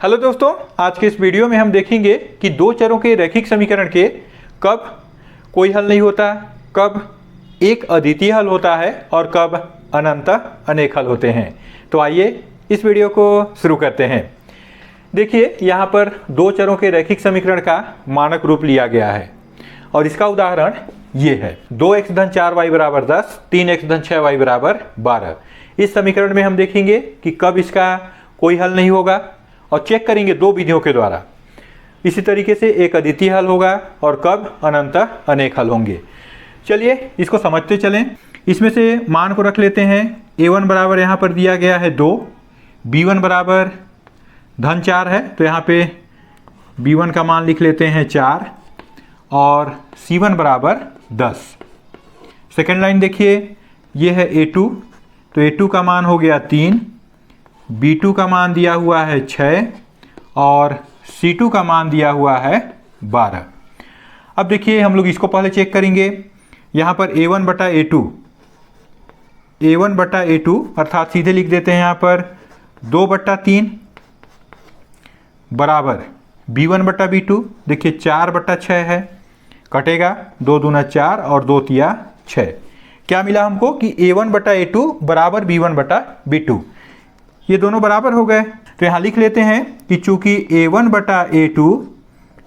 Hello दोस्तों, आज के इस वीडियो में हम देखेंगे कि दो चरों के रैखिक समीकरण के कब कोई हल नहीं होता, कब एक अद्वितीय हल होता है और कब अनंत अनेक हल होते हैं। तो आइए इस वीडियो को शुरू करते हैं। देखिए, यहाँ पर दो चरों के रैखिक समीकरण का मानक रूप लिया गया है और इसका उदाहरण ये है 2x धन 4y बराबर 10, 3x धन 6y बराबर 12। इस समीकरण में हम देखेंगे कि कब इसका कोई हल नहीं होगा और चेक करेंगे दो विधियों के द्वारा। इसी तरीके से एक अद्वितीय हल होगा और कब अनंत अनेक हल होंगे। चलिए इसको समझते चलें। इसमें से मान को रख लेते हैं। a1 बराबर यहाँ पर दिया गया है 2, b1 बराबर धन 4 है तो यहाँ पे b1 का मान लिख लेते हैं 4 और c1 बराबर 10। सेकेंड लाइन देखिए, ये है a2 तो a2 का मान हो गया 3, b2 का मान दिया हुआ है 6 और c2 का मान दिया हुआ है 12। अब देखिए हम लोग इसको पहले चेक करेंगे। यहाँ पर a1 बटा a2 अर्थात सीधे लिख देते हैं यहाँ पर 2/3 बराबर b1 बटा b2। देखिए 4/6 है, कटेगा 2 दूना 4 और 2 तिया 6। क्या मिला हमको कि a1 बटा a2 बराबर b1 बटा b2। ये दोनों बराबर हो गए तो यहाँ लिख लेते हैं कि चूंकि a1 बटा a2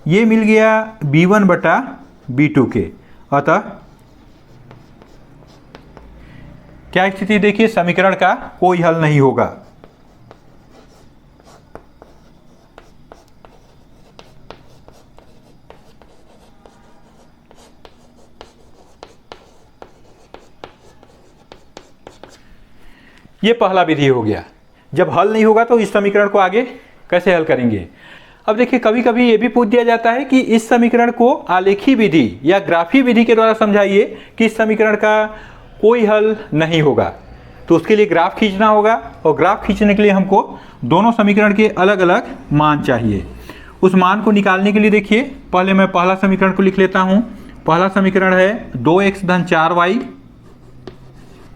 ये मिल गया b1 बटा b2 के, अतः क्या स्थिति देखिए, समीकरण का कोई हल नहीं होगा। ये पहला विधि हो गया। जब हल नहीं होगा तो इस समीकरण को आगे कैसे हल करेंगे। अब देखिए, कभी कभी ये भी पूछ दिया जाता है कि इस समीकरण को आलेखी विधि या ग्राफी विधि के द्वारा समझाइए कि इस समीकरण का कोई हल नहीं होगा। तो उसके लिए ग्राफ खींचना होगा और ग्राफ खींचने के लिए हमको दोनों समीकरण के अलग अलग मान चाहिए। उस मान को निकालने के लिए देखिए, पहले मैं पहला समीकरण को लिख लेता हूँ। पहला समीकरण है 2x धन 4y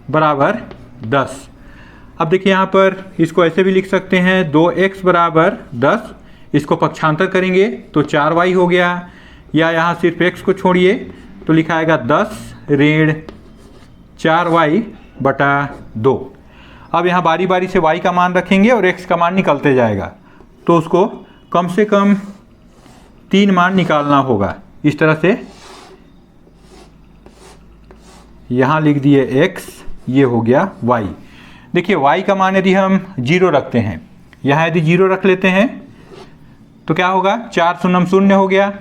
बराबर 10। अब देखिए यहाँ पर इसको ऐसे भी लिख सकते हैं 2x बराबर 10, इसको पक्षांतर करेंगे तो 4y हो गया, या यहाँ सिर्फ x को छोड़िए तो लिखा आएगा 10 ऋण 4y बटा 2। अब यहाँ बारी बारी से y का मान रखेंगे और x का मान निकलते जाएगा तो उसको कम से कम 3 मान निकालना होगा। इस तरह से यहाँ लिख दिए x, ये हो गया y। देखिए y का मान यदि हम 0 रखते हैं, यहाँ यदि 0 रख लेते हैं तो क्या होगा, 4 शून्य शून्य हो गया।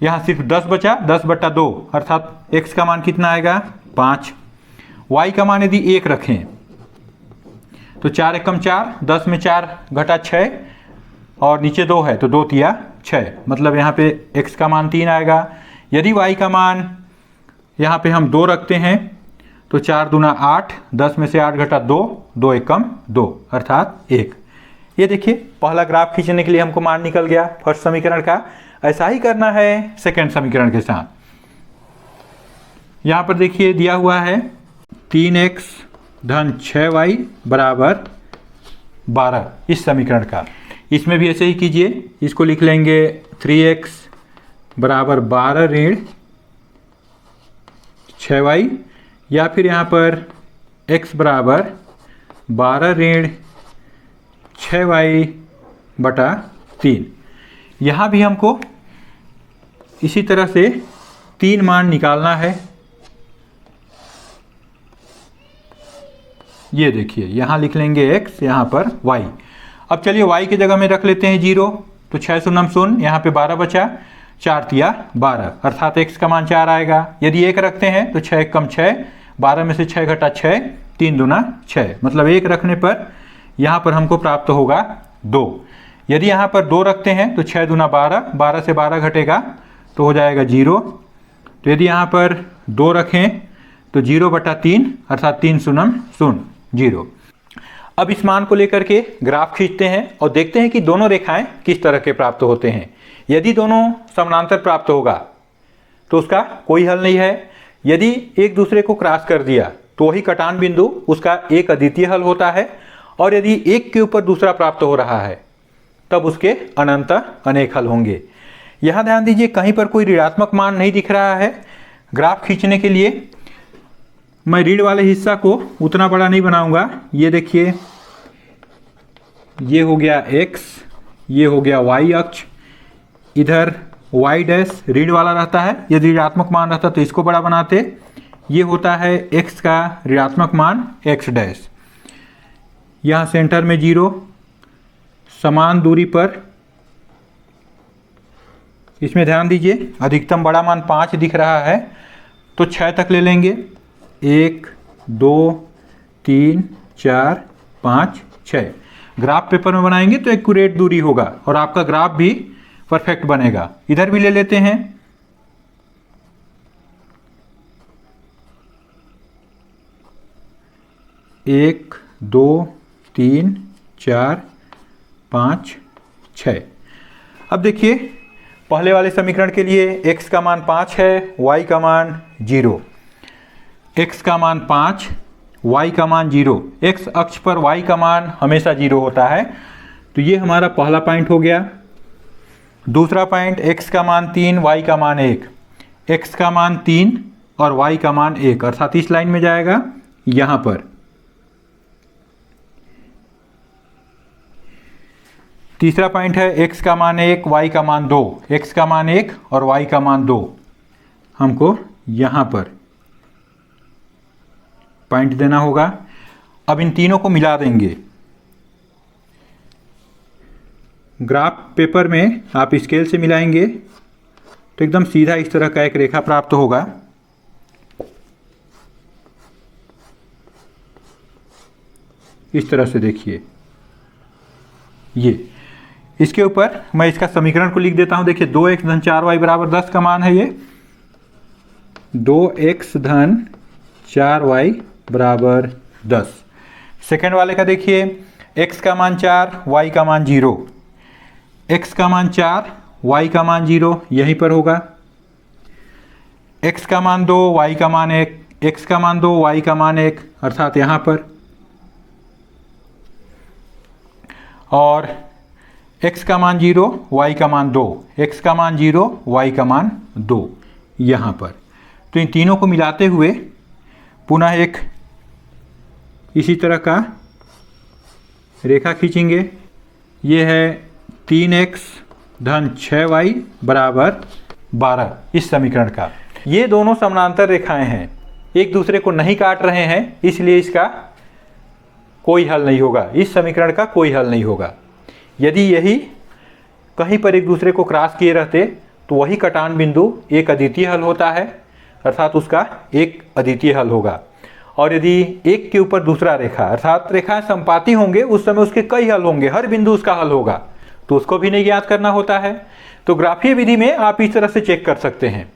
यहाँ सिर्फ 10 बचा, 10 बटा 2 अर्थात x का मान कितना आएगा 5। y का मान यदि 1 रखें तो 4 एकम 4, 10 में 4 घटा 6 और नीचे 2 है तो 2 तिया 6, मतलब यहाँ पे x का मान 3 आएगा। यदि y का मान यहाँ पे हम 2 रखते हैं तो 4 दूना 8, 10 में से 8 घटा 2, 2 एकम 2 अर्थात 1। ये देखिए पहला ग्राफ खींचने के लिए हमको मान निकल गया फर्स्ट समीकरण का। ऐसा ही करना है सेकंड समीकरण के साथ। यहाँ पर देखिए दिया हुआ है 3x धन 6y बराबर 12 इस समीकरण का। इसमें भी ऐसे ही कीजिए, इसको लिख लेंगे 3x बराबर 12 ऋण 6y, या फिर यहाँ पर x बराबर 12 ऋण 6y बटा 3। यहाँ भी हमको इसी तरह से 3 मान निकालना है। ये देखिए यहाँ लिख लेंगे x, यहाँ पर y। अब चलिए y की जगह में रख लेते हैं 0 तो 6 शून्य शून्य, यहाँ पे 12 बचा, 4 तिया 12 अर्थात x का मान 4 आएगा। यदि 1 रखते हैं तो 6 एकम 6, 12 में से 6 घटा 6, 3 दूना 6, मतलब 1 रखने पर यहाँ पर हमको प्राप्त होगा 2। यदि यहाँ पर 2 रखते हैं तो 6 दूना 12, 12 से 12 घटेगा तो हो जाएगा 0। तो यदि यहाँ पर 2 रखें तो 0 बटा 3 अर्थात 3 शून्य शून्य 0। अब इस मान को लेकर के ग्राफ खींचते हैं और देखते हैं कि दोनों रेखाएं किस तरह के प्राप्त होते हैं। यदि दोनों समानांतर प्राप्त होगा तो उसका कोई हल नहीं है। यदि एक दूसरे को क्रॉस कर दिया तो वही कटान बिंदु उसका एक अद्वितीय हल होता है। और यदि एक के ऊपर दूसरा प्राप्त हो रहा है तब उसके अनंत अनेक हल होंगे। यहाँ ध्यान दीजिए, कहीं पर कोई ऋणात्मक मान नहीं दिख रहा है। ग्राफ खींचने के लिए मैं ऋण वाले हिस्सा को उतना बड़ा नहीं बनाऊंगा। ये देखिए, ये हो गया x, ये हो गया y अक्ष, इधर y डैश ऋण वाला रहता है। यदि ऋणात्मक मान रहता तो इसको बड़ा बनाते। ये होता है x का ऋणात्मक मान x डैश। यहाँ सेंटर में 0, समान दूरी पर। इसमें ध्यान दीजिए, अधिकतम बड़ा मान 5 दिख रहा है तो 6 तक ले लेंगे। 1 2 3 4 5 6। ग्राफ पेपर में बनाएंगे तो एक्यूरेट दूरी होगा और आपका ग्राफ भी परफेक्ट बनेगा। इधर भी ले लेते हैं। एक 2 3 4 5 6। अब देखिए, पहले वाले समीकरण के लिए x का मान 5 है, y का मान 0। x का मान 5, y का मान 0। x अक्ष पर y का मान हमेशा 0 होता है, तो ये हमारा पहला पॉइंट हो गया। दूसरा पॉइंट, x का मान 3, y का मान 1। x का मान 3 और y का मान 1, अर्थात इस लाइन में जाएगा यहाँ पर। तीसरा पॉइंट है x का मान 1, y का मान 2। x का मान 1 और y का मान 2, हमको यहाँ पर पॉइंट देना होगा। अब इन तीनों को मिला देंगे। ग्राफ पेपर में आप स्केल से मिलाएंगे तो एकदम सीधा इस तरह का एक रेखा प्राप्त होगा। इस तरह से देखिए, ये इसके ऊपर मैं इसका समीकरण को लिख देता हूं। देखिए, 2x धन 4y बराबर 10 का मान है ये। 2x धन 4y बराबर 10। सेकेंड वाले का देखिए, x का मान 4, y का मान 0। x का मान 4, y का मान 0 यहीं पर होगा। x का मान 2, y का मान 1। x का मान 2, y का मान 1, अर्थात यहाँ पर। और x का मान 0, y का मान 2। x का मान 0, y का मान 2 यहाँ पर। तो इन तीनों को मिलाते हुए पुनः एक इसी तरह का रेखा खींचेंगे। ये है 3x धन 6y बराबर 12, इस समीकरण का। ये दोनों समानांतर रेखाएं हैं, एक दूसरे को नहीं काट रहे हैं, इसलिए इसका कोई हल नहीं होगा। इस समीकरण का कोई हल नहीं होगा। यदि यही कहीं पर एक दूसरे को क्रॉस किए रहते तो वही कटान बिंदु एक अद्वितीय हल होता है, अर्थात उसका एक अद्वितीय हल होगा। और यदि एक के ऊपर दूसरा रेखा, अर्थात रेखाएं संपाती होंगे, उस समय उसके कई हल होंगे, हर बिंदु उसका हल होगा, तो उसको भी नहीं ज्ञात करना होता है। तो ग्राफीय विधि में आप इस तरह से चेक कर सकते हैं।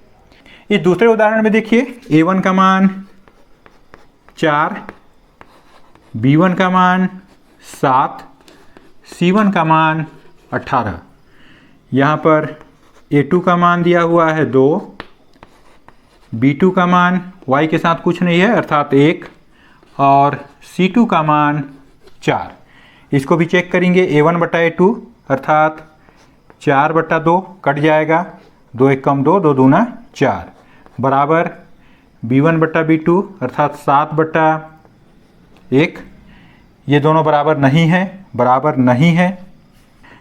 इस दूसरे उदाहरण में देखिए, a1 का मान 4, b1 का मान 7, c1 का मान 18। यहाँ पर a2 का मान दिया हुआ है 2, b2 का मान y के साथ कुछ नहीं है अर्थात 1, और c2 का मान 4। इसको भी चेक करेंगे। a1 बटा a2 अर्थात 4 बटा 2 कट जाएगा, 2 1 कम 2, 2 दूना 4 बराबर b1 बटा b2 अर्थात 7 बटा 1। ये दोनों बराबर नहीं है, बराबर नहीं है,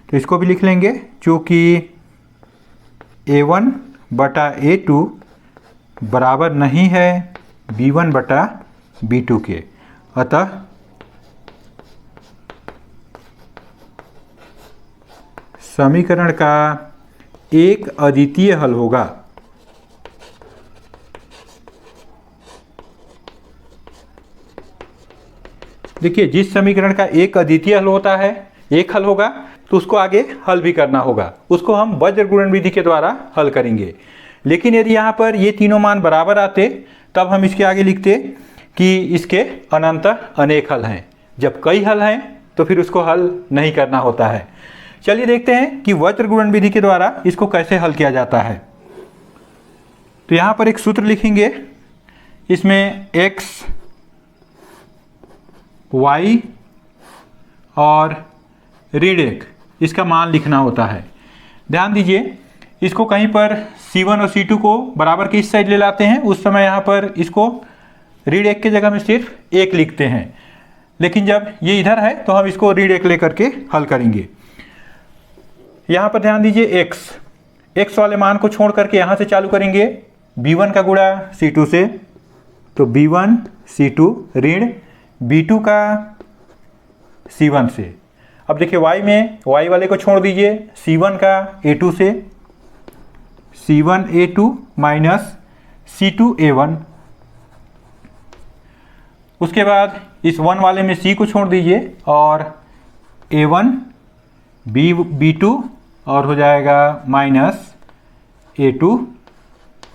तो इसको भी लिख लेंगे। चूँकि a1 बटा a2 बराबर नहीं है b1 बटा b2 के, अतः समीकरण का एक अद्वितीय हल होगा। देखिए, जिस समीकरण का एक अद्वितीय हल होता है, एक हल होगा, तो उसको आगे हल भी करना होगा। उसको हम वज्र गुणन विधि के द्वारा हल करेंगे। लेकिन यदि यहाँ पर ये तीनों मान बराबर आते, तब हम इसके आगे लिखते कि इसके अनंत अनेक हल हैं। जब कई हल हैं तो फिर उसको हल नहीं करना होता है। चलिए देखते हैं कि वज्र गुणन विधि के द्वारा इसको कैसे हल किया जाता है। तो यहाँ पर एक सूत्र लिखेंगे, इसमें x, y और ऋण 1 इसका मान लिखना होता है। ध्यान दीजिए, इसको कहीं पर C1 और C2 को बराबर की इस साइड ले लाते हैं, उस समय यहाँ पर इसको रीड 1 की जगह में सिर्फ 1 लिखते हैं, लेकिन जब ये इधर है तो हम इसको रीड 1 लेकर के हल करेंगे। यहाँ पर ध्यान दीजिए, x वाले मान को छोड़ करके यहाँ से चालू करेंगे, B1 का गुणा C2 से, तो B1 C2 ऋण B2 का C1 से। अब देखिए y में y वाले को छोड़ दीजिए, C1 का A2 से, C1 A2 minus C2 A1। उसके बाद इस 1 वाले में C को छोड़ दीजिए और A1 B2 और हो जाएगा माइनस A2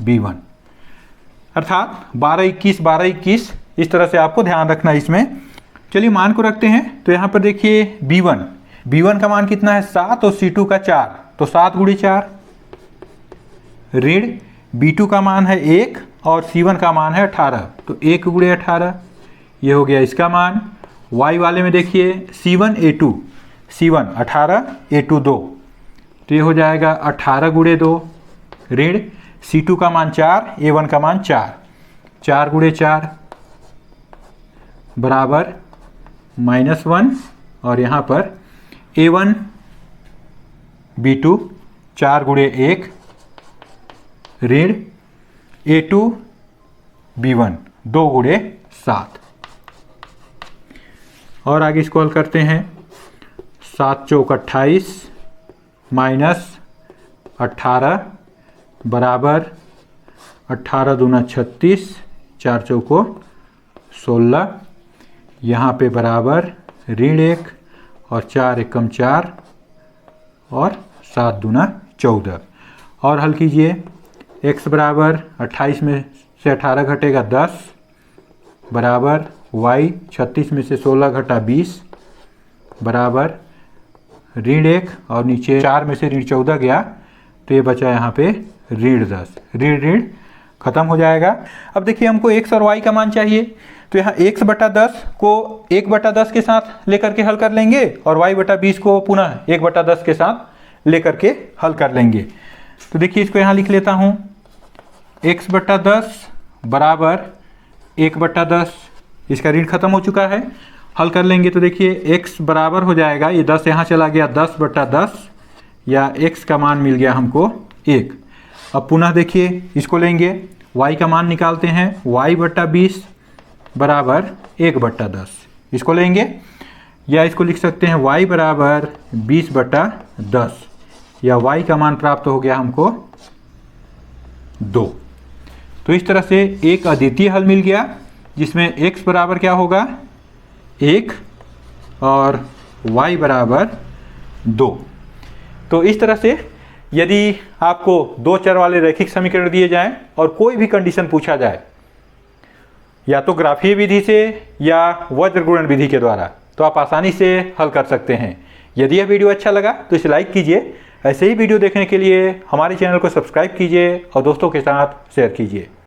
B1, अर्थात 12 21 इस तरह से आपको ध्यान रखना है इसमें। चलिए मान को रखते हैं, तो यहाँ पर देखिए B1 का मान कितना है 7 और C2 का 4, तो 7 गुणे 4 ऋण B2 का मान है 1 और C1 का मान है 18, तो 1 गुणे 18, ये हो गया इसका मान। y वाले में देखिए C1 A2, C1 18 A2 2, तो ये हो जाएगा 18 गुणे 2 ऋण C2 का मान 4 A1 का मान 4, 4 गुणे 4 बराबर -1, और यहाँ पर A1 B2 4 गुणे 1 ऋण A2 B1 2 गुणे 7। और आगे इसको हल करते हैं, 7 चौक 28 माइनस 18 बराबर 18 दूना 36, 4 चौको 16, यहाँ पे बराबर ऋण 1 और 4 एकम 4 और 7 दूना 14। और हल कीजिए, x बराबर 28 में से 18 घटेगा 10 बराबर y 36 में से 16 घटा 20 बराबर ऋण 1 और नीचे 4 में से ऋण 14 गया, तो ये बचा यहाँ पे ऋण 10, ऋण खत्म हो जाएगा। अब देखिए हमको x और y का मान चाहिए, तो यहाँ x बटा 10 को 1 बटा 10 के साथ लेकर के हल कर लेंगे और y बटा 20 को पुनः 1 बटा 10 के साथ लेकर के हल कर लेंगे। तो देखिए इसको यहाँ लिख लेता हूँ, x बटा 10 बराबर 1 बटा 10, इसका ऋण खत्म हो चुका है, हल कर लेंगे। तो देखिए x बराबर हो जाएगा, ये 10 यहाँ चला गया, 10 बटा 10 या x का मान मिल गया हमको 1। अब पुनः देखिए इसको लेंगे, y का मान निकालते हैं, y बटा 20 बराबर 1 बटा 10, इसको लेंगे, या इसको लिख सकते हैं y बराबर 20 बटा 10, या y का मान प्राप्त हो गया हमको 2। तो इस तरह से एक अद्वितीय हल मिल गया, जिसमें x बराबर क्या होगा 1 और y बराबर 2। तो इस तरह से यदि आपको 2 चर वाले रैखिक समीकरण दिए जाएं और कोई भी कंडीशन पूछा जाए, या तो ग्राफीय विधि से या वज्र गुणन विधि के द्वारा, तो आप आसानी से हल कर सकते हैं। यदि यह वीडियो अच्छा लगा तो इसे लाइक कीजिए। ऐसे ही वीडियो देखने के लिए हमारे चैनल को सब्सक्राइब कीजिए और दोस्तों के साथ शेयर कीजिए।